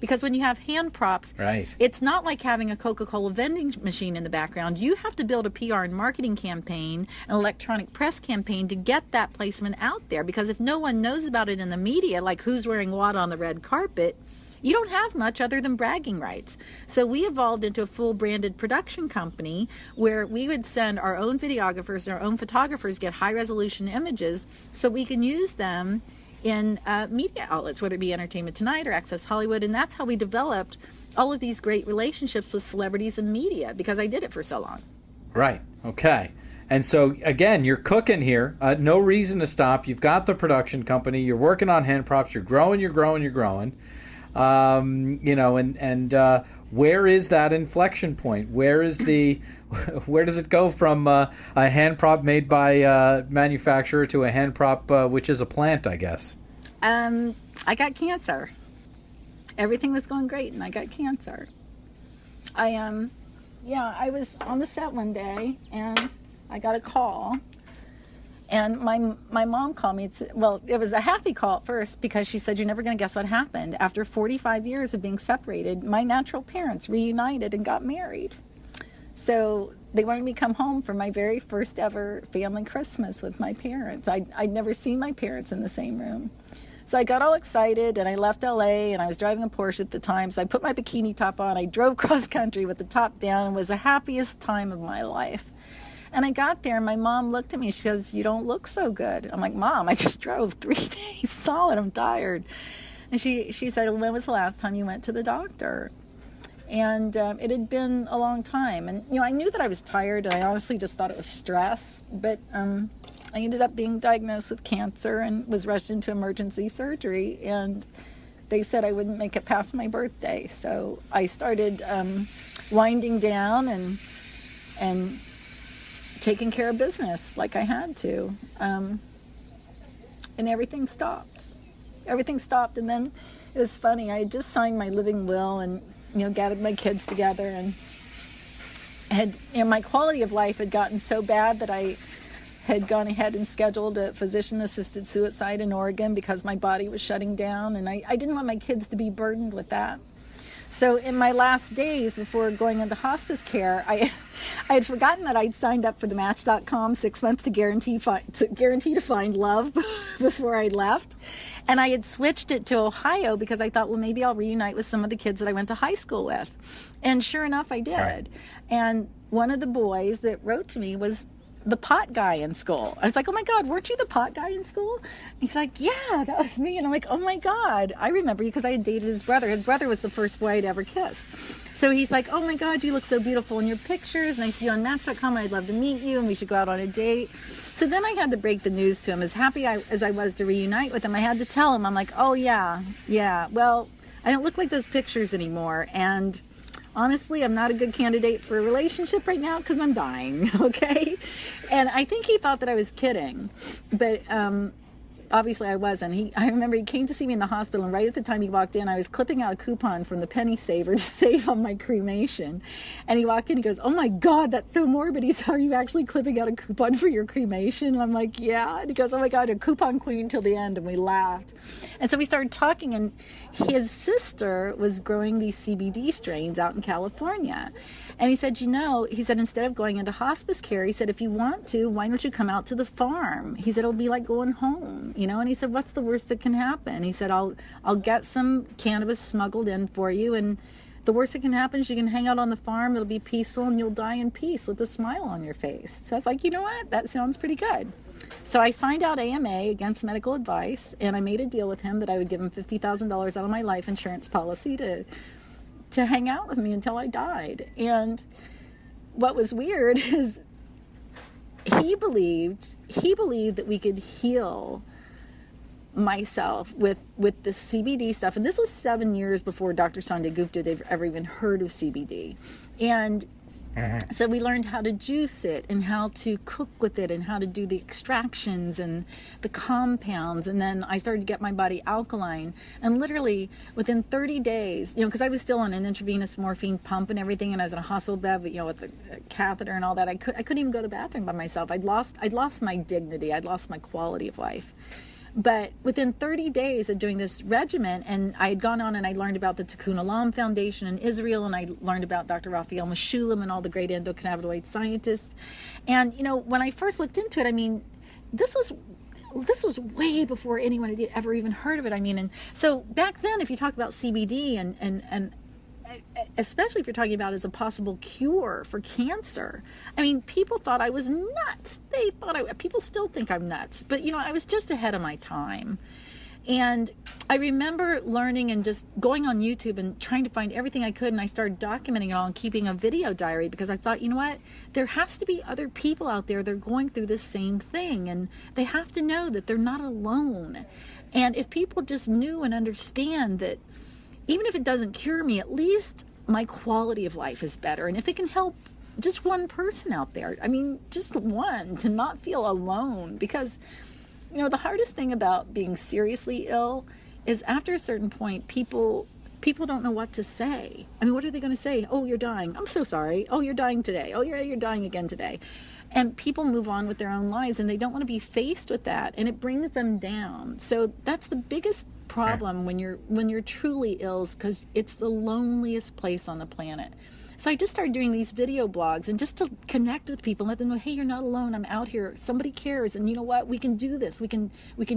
Because when you have hand props, right, it's not like having a Coca-Cola vending machine in the background. You have to build a PR and marketing campaign, an electronic press campaign to get that placement out there, because if no one knows about it in the media, like who's wearing what on the red carpet, you don't have much other than bragging rights. So we evolved into a full branded production company where we would send our own videographers and our own photographers get high resolution images so we can use them in media outlets, whether it be Entertainment Tonight or Access Hollywood. And that's how we developed all of these great relationships with celebrities and media, because I did it for so long. Right. Okay. And so, again, you're cooking here. No reason to stop. You've got the production company. You're working on hand props. You're growing. Where is that inflection point? Where does it go from a hand prop made by a manufacturer to a hand prop which is a plant, I guess? I got cancer. Everything was going great, and I got cancer. I was on the set one day, and I got a call, and my mom called me. It was a happy call at first, because she said, you're never going to guess what happened. After 45 years of being separated, my natural parents reunited and got married. So they wanted me to come home for my very first ever family Christmas with my parents. I'd never seen my parents in the same room. So I got all excited, and I left LA, and I was driving a Porsche at the time, so I put my bikini top on. I drove cross country with the top down, and it was the happiest time of my life. And I got there, and my mom looked at me. She goes, you don't look so good. I'm like, Mom, I just drove 3 days solid. I'm tired. And she said, when was the last time you went to the doctor? And it had been a long time. And, I knew that I was tired, and I honestly just thought it was stress. But I ended up being diagnosed with cancer and was rushed into emergency surgery. And they said I wouldn't make it past my birthday. So I started winding down and taking care of business like I had to. And everything stopped. And then it was funny. I had just signed my living will and, gathered my kids together, and my quality of life had gotten so bad that I had gone ahead and scheduled a physician-assisted suicide in Oregon because my body was shutting down, and I didn't want my kids to be burdened with that. So in my last days before going into hospice care, I had forgotten that I'd signed up for the Match.com 6 months to guarantee to find love before I left. And I had switched it to Ohio because I thought, well, maybe I'll reunite with some of the kids that I went to high school with. And sure enough, I did. Right. And one of the boys that wrote to me was the pot guy in school. I was like, oh my God, weren't you the pot guy in school? He's like, yeah, that was me. And I'm like, oh my God, I remember you because I had dated his brother. His brother was the first boy I'd ever kissed. So he's like, oh my God, you look so beautiful in your pictures, and I see you on Match.com, and I'd love to meet you, and we should go out on a date. So then I had to break the news to him. As happy as I was to reunite with him, I had to tell him, I'm like, oh yeah, well, I don't look like those pictures anymore, and honestly, I'm not a good candidate for a relationship right now because I'm dying, okay? And I think he thought that I was kidding, but obviously I wasn't. I remember he came to see me in the hospital, and right at the time he walked in, I was clipping out a coupon from the Penny Saver to save on my cremation. And he walked in, he goes, oh my God, that's so morbid. He said, are you actually clipping out a coupon for your cremation? And I'm like, yeah. And he goes, oh my God, a coupon queen till the end. And we laughed. And so we started talking, and his sister was growing these CBD strains out in California. And he said, instead of going into hospice care, he said, if you want to, why don't you come out to the farm? He said, it'll be like going home, And he said, what's the worst that can happen? He said, I'll get some cannabis smuggled in for you, and the worst that can happen is you can hang out on the farm, it'll be peaceful, and you'll die in peace with a smile on your face. So I was like, you know what? That sounds pretty good. So I signed out AMA against medical advice, and I made a deal with him that I would give him $50,000 out of my life insurance policy to hang out with me until I died. And what was weird is he believed that we could heal myself with the CBD stuff. And this was 7 years before Dr. Sanjay Gupta had ever even heard of CBD. And so we learned how to juice it and how to cook with it and how to do the extractions and the compounds. And then I started to get my body alkaline. And literally within 30 days, because I was still on an intravenous morphine pump and everything, and I was in a hospital bed, with a catheter and all that, I couldn't even go to the bathroom by myself. I'd lost my dignity. I'd lost my quality of life. But within 30 days of doing this regimen, and I had gone on and I learned about the Tikkun Olam Foundation in Israel, and I learned about Dr. Raphael Meshulam and all the great endocannabinoid scientists. And, when I first looked into it, this was way before anyone had ever even heard of it. And so back then, if you talk about CBD and especially if you're talking about as a possible cure for cancer, people thought I was nuts. They thought people still think I'm nuts, but I was just ahead of my time. And I remember learning and just going on YouTube and trying to find everything I could, and I started documenting it all and keeping a video diary, because I thought, there has to be other people out there that are going through this same thing, and they have to know that they're not alone. And if people just knew and understand that even if it doesn't cure me, at least my quality of life is better. And if it can help just one person out there, just one, to not feel alone. Because, the hardest thing about being seriously ill is after a certain point, people don't know what to say. What are they going to say? Oh, you're dying. I'm so sorry. Oh, you're dying today. Oh, you're dying again today. And people move on with their own lives, and they don't want to be faced with that, and it brings them down. So that's the biggest problem when you're truly ill, is because it's the loneliest place on the planet. So I just started doing these video blogs, and just to connect with people, let them know, hey, you're not alone. I'm out here. Somebody cares, and you know what? We can do this. We can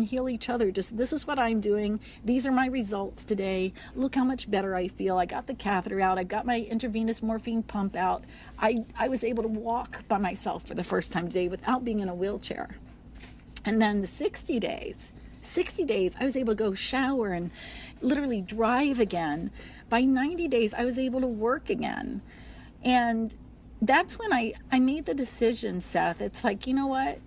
heal each other. Just this is what I'm doing. These are my results today. Look how much better I feel. I got the catheter out. I got my intravenous morphine pump out. I was able to walk by myself for the first time today without being in a wheelchair. And then the 60 days, I was able to go shower and literally drive again. By 90 days, I was able to work again. And that's when I made the decision, Seth. It's like, you know what?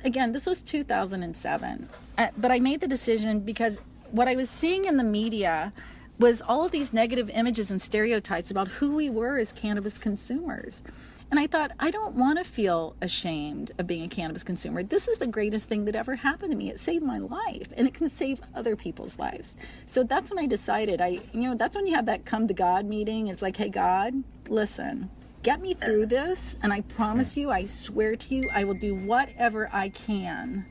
Again, this was 2007. But I made the decision because what I was seeing in the media was all of these negative images and stereotypes about who we were as cannabis consumers. And I thought, I don't want to feel ashamed of being a cannabis consumer. This is the greatest thing that ever happened to me. It saved my life, and it can save other people's lives. So that's when I decided, that's when you have that come to God meeting. It's like, hey, God, listen, get me through this. And I promise you, I swear to you, I will do whatever I can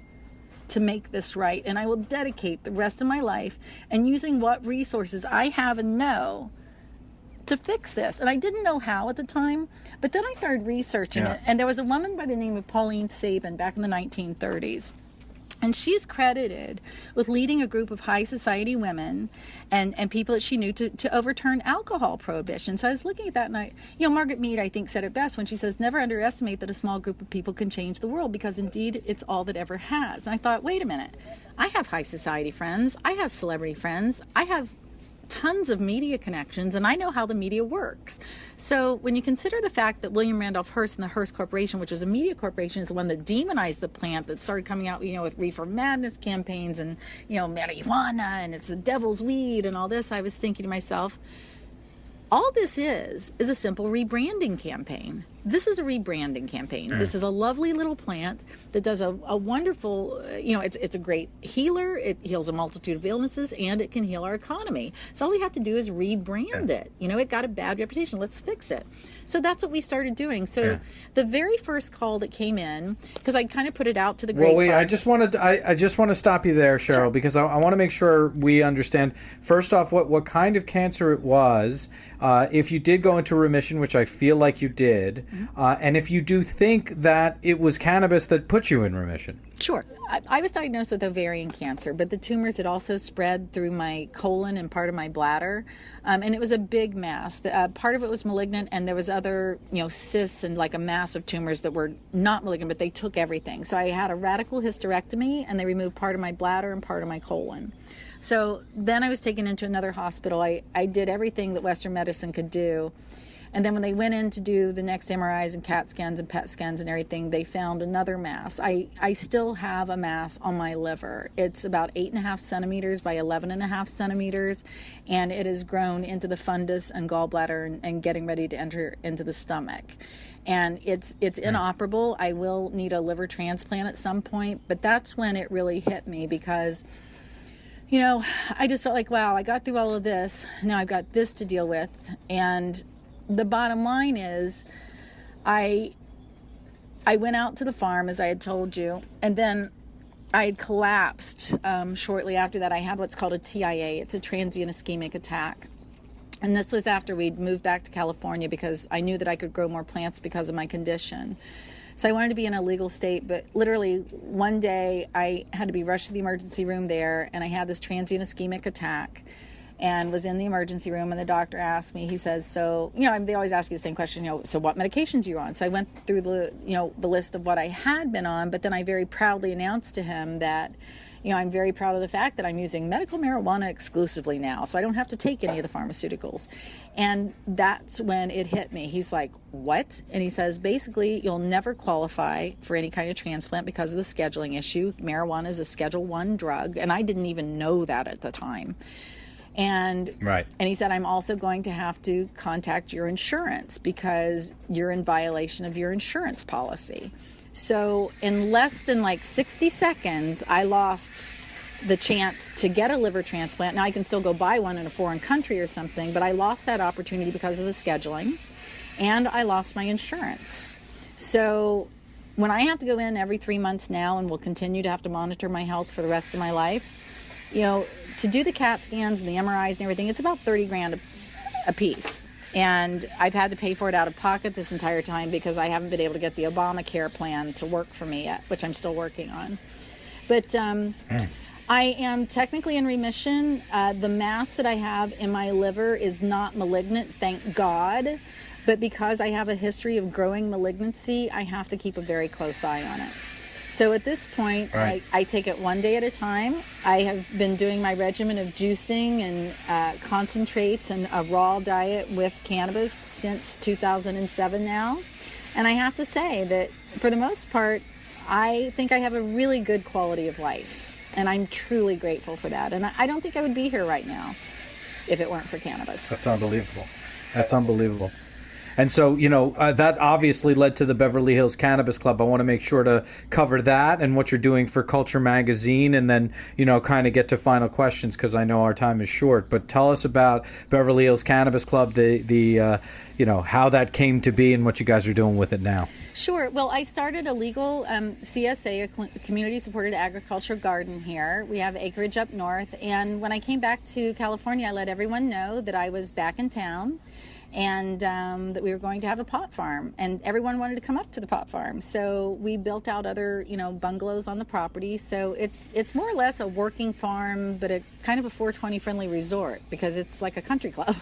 to make this right. And I will dedicate the rest of my life and using what resources I have and know to fix this. And I didn't know how at the time, but then I started researching it. And there was a woman by the name of Pauline Sabin back in the 1930s. And she's credited with leading a group of high society women and people that she knew to overturn alcohol prohibition. So I was looking at that, and Margaret Mead, I think, said it best when she says, never underestimate that a small group of people can change the world, because indeed it's all that ever has. And I thought, wait a minute, I have high society friends, I have celebrity friends, I have tons of media connections, and I know how the media works. So when you consider the fact that William Randolph Hearst and the Hearst Corporation, which is a media corporation, is the one that demonized the plant, that started coming out, with reefer madness campaigns and, marijuana, and it's the devil's weed and all this, I was thinking to myself, all this is a simple rebranding campaign. This is a rebranding campaign. This is a lovely little plant that does a wonderful, it's a great healer. It heals a multitude of illnesses, and it can heal our economy. So all we have to do is rebrand it. It got a bad reputation. Let's fix it. So that's what we started doing. So the very first call that came in, because I kind of put it out to the grapevine. Well, wait, I just want to stop you there, Cheryl, Sure. because I want to make sure we understand, first off, what kind of cancer it was, if you did go into remission, which I feel like you did, and if you do think that it was cannabis that put you in remission. Sure. I was diagnosed with ovarian cancer, but the tumors had also spread through my colon and part of my bladder, and it was a big mass. Part of it was malignant, and there was other, cysts and like a mass of tumors that were not malignant, but they took everything. So I had a radical hysterectomy, and they removed part of my bladder and part of my colon. So then I was taken into another hospital. I did everything that Western medicine could do. And then when they went in to do the next MRIs and CAT scans and PET scans and everything, they found another mass. I still have a mass on my liver. It's about 8.5 centimeters by 11.5 centimeters, and it has grown into the fundus and gallbladder and getting ready to enter into the stomach. And it's inoperable. I will need a liver transplant at some point, but that's when it really hit me, because I just felt like, wow, I got through all of this. Now I've got this to deal with. And the bottom line is I went out to the farm, as I had told you, and then I had collapsed shortly after that. I had what's called a TIA. It's a transient ischemic attack. And this was after we'd moved back to California, because I knew that I could grow more plants because of my condition. So I wanted to be in a legal state, but literally one day I had to be rushed to the emergency room there, and I had this transient ischemic attack and was in the emergency room, and the doctor asked me, he says, so, they always ask you the same question, so what medications are you on? So I went through the list of what I had been on, but then I very proudly announced to him that, I'm very proud of the fact that I'm using medical marijuana exclusively now, so I don't have to take any of the pharmaceuticals. And that's when it hit me. He's like, what? And he says, basically, you'll never qualify for any kind of transplant because of the scheduling issue. Marijuana is a Schedule I drug, and I didn't even know that at the time. And he said, I'm also going to have to contact your insurance because you're in violation of your insurance policy. So in less than 60 seconds, I lost the chance to get a liver transplant. Now I can still go buy one in a foreign country or something, but I lost that opportunity because of the scheduling, and I lost my insurance. So when I have to go in every 3 months now, and will continue to have to monitor my health for the rest of my life, to do the CAT scans and the MRIs and everything, it's about $30,000 a piece. And I've had to pay for it out of pocket this entire time because I haven't been able to get the Obamacare plan to work for me yet, which I'm still working on. But I am technically in remission. The mass that I have in my liver is not malignant, thank God. But because I have a history of growing malignancy, I have to keep a very close eye on it. So at this point, I take it one day at a time. I have been doing my regimen of juicing and concentrates and a raw diet with cannabis since 2007 now. And I have to say that for the most part, I think I have a really good quality of life. And I'm truly grateful for that. And I don't think I would be here right now if it weren't for cannabis. That's unbelievable. That's unbelievable. And so, that obviously led to the Beverly Hills Cannabis Club. I want to make sure to cover that and what you're doing for Culture Magazine, and then, kind of get to final questions because I know our time is short. But tell us about Beverly Hills Cannabis Club, the how that came to be and what you guys are doing with it now. Sure. Well, I started a legal CSA, a community-supported agriculture garden here. We have acreage up north. And when I came back to California, I let everyone know that I was back in town, and that we were going to have a pot farm, and everyone wanted to come up to the pot farm. So we built out other, bungalows on the property. So it's more or less a working farm, but a kind of a 420 friendly resort because it's like a country club.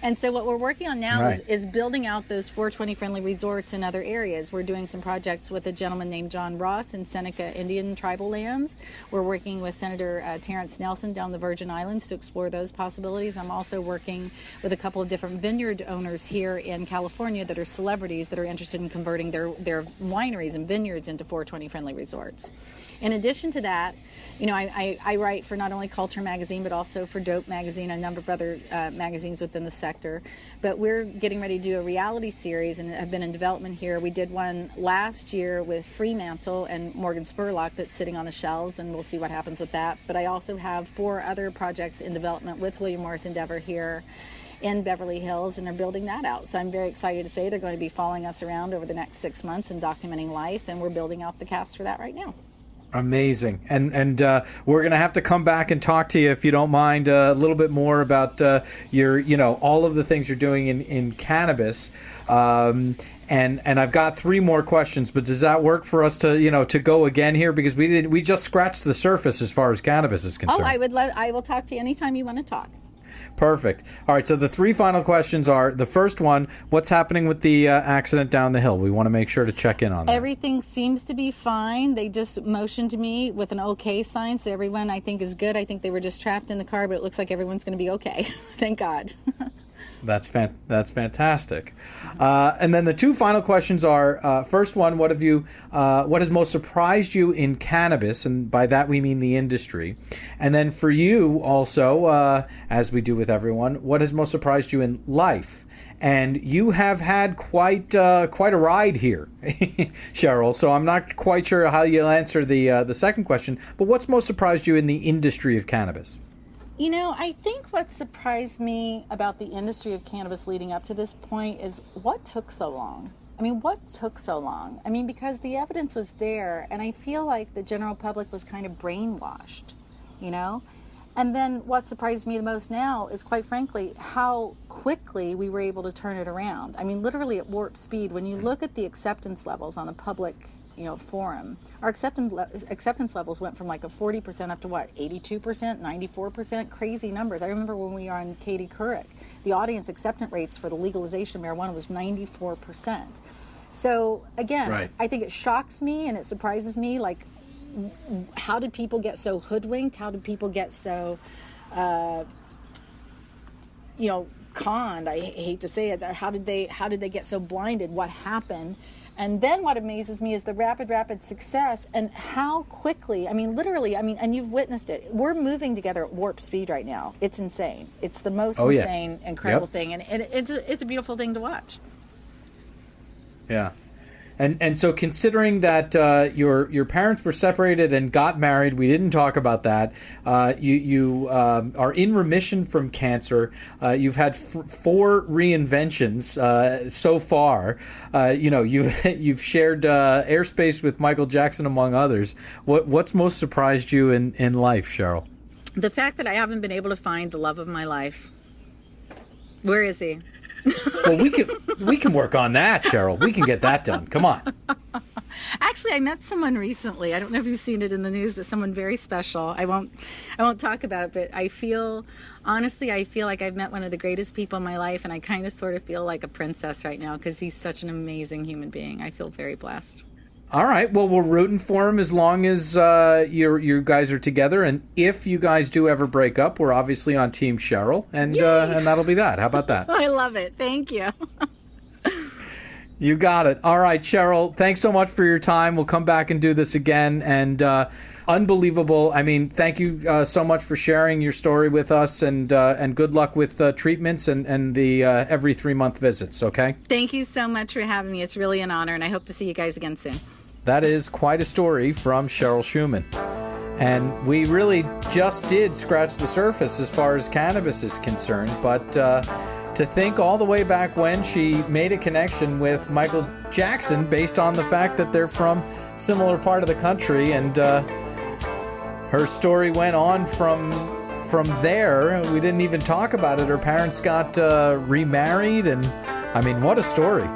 And so what we're working on now is building out those 420 friendly resorts in other areas. We're doing some projects with a gentleman named John Ross in Seneca Indian tribal lands. We're working with Senator Terrence Nelson down the Virgin Islands to explore those possibilities. I'm also working with a couple of different vineyard owners here in California that are celebrities that are interested in converting their wineries and vineyards into 420 friendly resorts. In addition to that, I write for not only Culture Magazine, but also for Dope Magazine, a number of other magazines within the sector. But we're getting ready to do a reality series and have been in development here. We did one last year with Fremantle and Morgan Spurlock that's sitting on the shelves, and we'll see what happens with that. But I also have 4 other projects in development with William Morris Endeavor here in Beverly Hills, and are building that out. So I'm very excited to say they're going to be following us around over the next 6 months and documenting life, and we're building out the cast for that right now. Amazing. And we're going to have to come back and talk to you, if you don't mind, a little bit more about your, all of the things you're doing in cannabis. And I've got 3 more questions, but does that work for us to, to go again here? Because we just scratched the surface as far as cannabis is concerned. Oh, I will talk to you anytime you want to talk. Perfect. All right, so the 3 final questions are, the first one, what's happening with the accident down the hill? We want to make sure to check in on that. Everything seems to be fine. They just motioned to me with an okay sign, so everyone I think is good. I think they were just trapped in the car, but it looks like everyone's going to be okay. Thank God. That's fantastic. And then the two final questions are: first one, what has most surprised you in cannabis, and by that we mean the industry. And then for you also, as we do with everyone, what has most surprised you in life? And you have had quite a ride here, Cheryl. So I'm not quite sure how you'll answer the second question. But what's most surprised you in the industry of cannabis? You know, I think what surprised me about the industry of cannabis leading up to this point is what took so long. What took so long? Because the evidence was there, and I feel like the general public was kind of brainwashed, you know? And then what surprised me the most now is, quite frankly, how quickly we were able to turn it around. Literally at warp speed. When you look at the acceptance levels on a public, forum, our acceptance levels went from like a 40% up to 82%, 94%, crazy numbers. I remember when we were on Katie Couric, the audience acceptance rates for the legalization of marijuana was 94%. So again, right. I think it shocks me and it surprises me, like, how did people get so hoodwinked? How did people get so, conned? I hate to say it. How did they get so blinded? What happened? And then what amazes me is the rapid success and how quickly, literally, and you've witnessed it. We're moving together at warp speed right now. It's insane. It's the most insane, incredible thing. And it's a beautiful thing to watch. Yeah. And so considering that your parents were separated and got married, we didn't talk about that. You are in remission from cancer. You've had 4 reinventions so far. You've shared airspace with Michael Jackson, among others. What's most surprised you in life, Cheryl? The fact that I haven't been able to find the love of my life. Where is he? Well, we can work on that, Cheryl. We can get that done. Come on. Actually, I met someone recently. I don't know if you've seen it in the news, but someone very special. I won't talk about it, but I feel like I've met one of the greatest people in my life, and I kind of sort of feel like a princess right now because he's such an amazing human being. I feel very blessed. All right. Well, we're rooting for him as long as you guys are together. And if you guys do ever break up, we're obviously on Team Cheryl, and that'll be that. How about that? I love it. Thank you. You got it. All right, Cheryl, thanks so much for your time. We'll come back and do this again. And unbelievable. Thank you so much for sharing your story with us, and good luck with treatments and the every 3-month visits, okay? Thank you so much for having me. It's really an honor, and I hope to see you guys again soon. That is quite a story from Cheryl Shuman. And we really just did scratch the surface as far as cannabis is concerned, but to think all the way back when she made a connection with Michael Jackson based on the fact that they're from a similar part of the country, and her story went on from there. We didn't even talk about it. Her parents got remarried, and what a story.